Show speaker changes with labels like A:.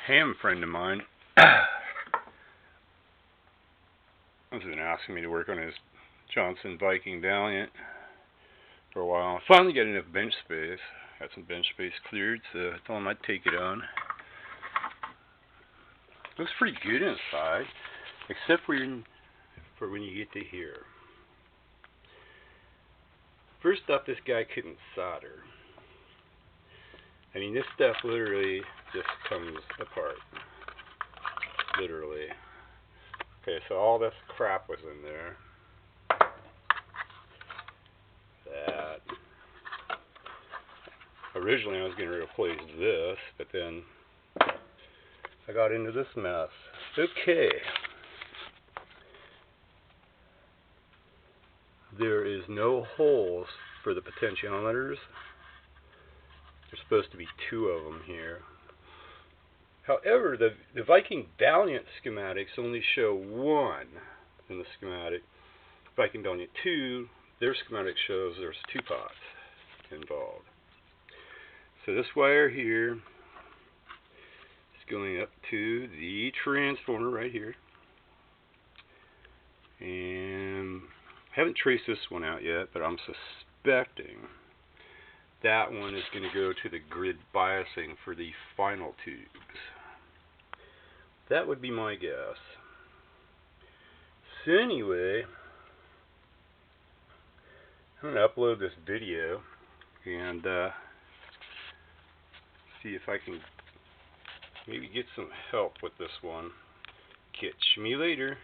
A: Ham friend of mine has been asking me to work on his Johnson Viking Valiant for a while. I finally got enough bench space. Got some bench space cleared, so I told him I'd take it on. Looks pretty good inside, except for when you get to here. First off, this guy couldn't solder. I mean, this stuff literally just comes apart. Literally. Okay, so all this crap was in there. That. Originally I was going to replace this, but then I got into this mess. Okay. There is no holes for the potentiometers. There's supposed to be 2 of them here. However, the Viking Valiant schematics only show 1 in the schematic. Viking Valiant 2, their schematic shows there's 2 pots involved. So this wire here is going up to the transformer right here. And I haven't traced this one out yet, but I'm suspecting that one is going to go to the grid biasing for the final tubes. That would be my guess. So anyway, I'm going to upload this video and see if I can maybe get some help with this one. Catch me later.